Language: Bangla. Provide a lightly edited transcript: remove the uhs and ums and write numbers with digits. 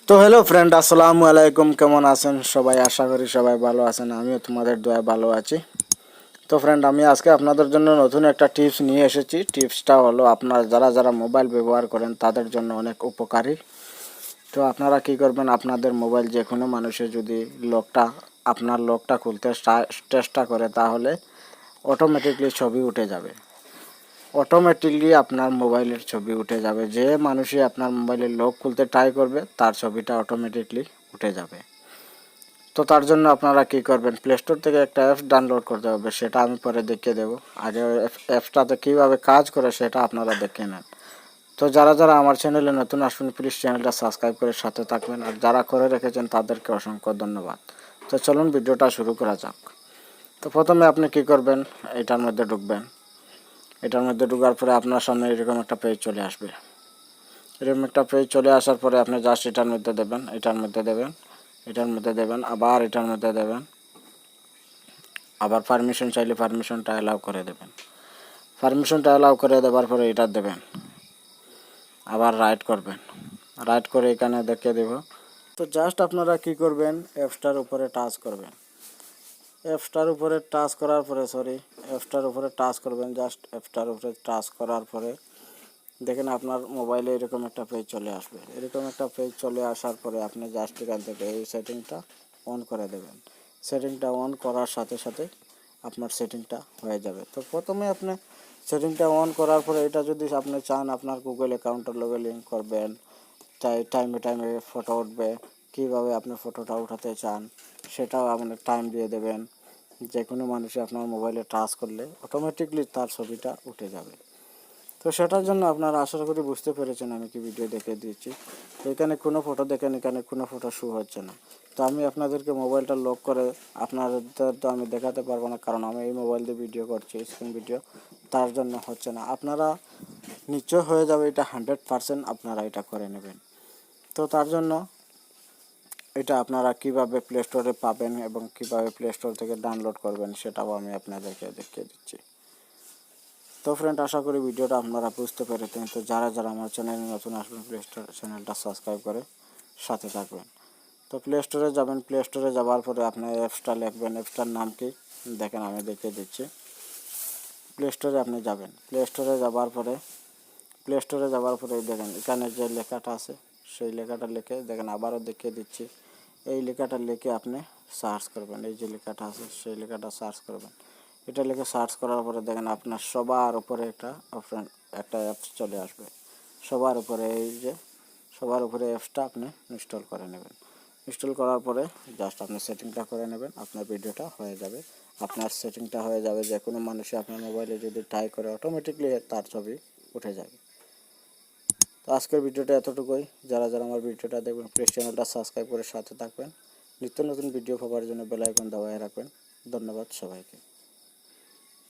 তো হ্যালো ফ্রেন্ড, আসসালামু আলাইকুম। কেমন আছেন সবাই? আশা করি সবাই ভালো আছেন। আমিও তোমাদের দোয়ায় ভালো আছি। তো ফ্রেন্ড, আমি আজকে আপনাদের জন্য নতুন একটা টিপস নিয়ে এসেছি। টিপসটা হলো আপনারা যারা মোবাইল ব্যবহার করেন তাদের জন্য অনেক উপকারী। তো আপনারা কি করবেন, আপনাদের মোবাইল যে কোনো মানুষের যদি আপনার লকটা খুলতে চেষ্টা করে তাহলে অটোমেটিকলি ছবি উঠে যাবে। অটোমেটিকলি আপনার মোবাইলের ছবি উঠে যাবে। যে মানুষই আপনার মোবাইলের লক খুলতে ট্রাই করবে তার ছবিটা অটোমেটিকলি উঠে যাবে। তো তার জন্য আপনারা কি করবেন, প্লে স্টোর থেকে একটা অ্যাপস ডাউনলোড করতে হবে। সেটা আমি পরে দেখিয়ে দেবো। আগে অ্যাপসটাতে কীভাবে কাজ করে সেটা আপনারা দেখে নেন। তো যারা আমার চ্যানেলে নতুন আসবেন প্লিজ চ্যানেলটা সাবস্ক্রাইব করে সাথে থাকবেন, আর যারা করে রেখেছেন তাদেরকে অসংখ্য ধন্যবাদ। তো চলুন ভিডিওটা শুরু করা যাক। তো প্রথমে আপনি কি করবেন, এটার মধ্যে ঢুকবেন। এটার মধ্যে ঢোকার পরে আপনার সামনে এরকম একটা পেজ চলে আসবে। এরকম একটা পেজ চলে আসার পরে আপনি জাস্ট এটার মধ্যে দেবেন, আবার এটার মধ্যে দেবেন, আবার পারমিশন চাইলে পারমিশনটা অ্যালাউ করে দেবেন। পারমিশনটা অ্যালাউ করে দেওয়ার পরে এটা দেবেন, আবার রাইট করবেন। রাইট করে এখানে দেখিয়ে দেব। তো জাস্ট আপনারা কি করবেন, অ্যাপসটার উপরে টাচ করবেন। অ্যাপসটার উপরে টাচ করার পরে জাস্ট অ্যাপসটার উপরে টাচ করার পরে দেখেন আপনার মোবাইলে এরকম একটা পেজ চলে আসবে। এরকম একটা পেজ চলে আসার পরে আপনি জাস্ট এখান থেকে এই সেটিংটা অন করে দেবেন। সেটিংটা অন করার সাথে সাথে আপনার সেটিংটা হয়ে যাবে। তো প্রথমে আপনি সেটিংটা অন করার পরে এটা যদি আপনি চান আপনার গুগল অ্যাকাউন্টের লগে লিঙ্ক করবেন, তাই টাইমে ফটো উঠবে। কীভাবে আপনি ফটোটা উঠাতে চান সেটাও আপনি টাইম দিয়ে দেবেন। যে কোনো মানুষই আপনার মোবাইলে টাচ করলে অটোমেটিকলি তার ছবিটা উঠে যাবে। তো সেটার জন্য আপনারা আশা করি বুঝতে পেরেছেন আমি কি ভিডিও দেখে দিয়েছি। তো এখানে কোনো ফটো দেখেন, এখানে কোনো ফটো শো হচ্ছে না। তো আমি আপনাদেরকে মোবাইলটা লক করে আপনাদের তো আমি দেখাতে পারবো না, কারণ আমি এই মোবাইল দিয়ে ভিডিও করছি, স্ক্রিন ভিডিও, তার জন্য হচ্ছে না। আপনারা নিশ্চয় হয়ে যাবে, এটা 100% আপনারা এটা করে নেবেন। তো তার জন্য এটা আপনারা কিভাবে প্লে স্টোরে পাবেন এবং কিভাবে প্লে স্টোর থেকে ডাউনলোড করবেন সেটাও আমি আপনাদেরকে দেখিয়ে দিচ্ছি। তো ফ্রেন্ড, আশা করি ভিডিওটা আপনারা বুঝতে পেরেছেন। তো যারা আমার চ্যানেলে নতুন আসবেন প্লে স্টোর চ্যানেলটা সাবস্ক্রাইব করে সাথে থাকবেন। তো প্লে স্টোরে যাবেন, প্লে স্টোরে যাওয়ার পরে আপনি অ্যাপসটা লিখবেন। অ্যাপসটার নাম কি দেখেন, আমি দেখিয়ে দিচ্ছি। প্লে স্টোরে আপনি যাবেন, প্লে স্টোরে যাওয়ার পরে দেখেন এখানে যে লেখাটা আছে সেই লেখাটা লিখে দেখেন, আবারও দেখিয়ে দিচ্ছি। এই লেখাটা লিখে আপনি সার্চ করবেন। এই যে লেখাটা আছে সেই লেখাটা সার্চ করবেন। এটা লিখে সার্চ করার পরে দেখেন আপনার সবার উপরে একটা অ্যাপস চলে আসবে। সবার উপরে অ্যাপসটা আপনি ইনস্টল করে নেবেন। ইনস্টল করার পরে জাস্ট আপনি সেটিংটা করে নেবেন, আপনার ভিডিওটা হয়ে যাবে। আপনার সেটিংটা হয়ে যাবে, যে কোনো মানুষই আপনার মোবাইলে যদি ট্রাই করে অটোমেটিকলি তার ছবি উঠে যাবে। তো আজকের ভিডিওটা এতটুকুই। যারা আমার ভিডিওটা দেখবেন প্লিজ চ্যানেলটা সাবস্ক্রাইব করে সাথে থাকবেন। নিত্য নতুন ভিডিও পাওয়ার জন্য বেল আইকন দাবায় রাখবেন। ধন্যবাদ সবাইকে।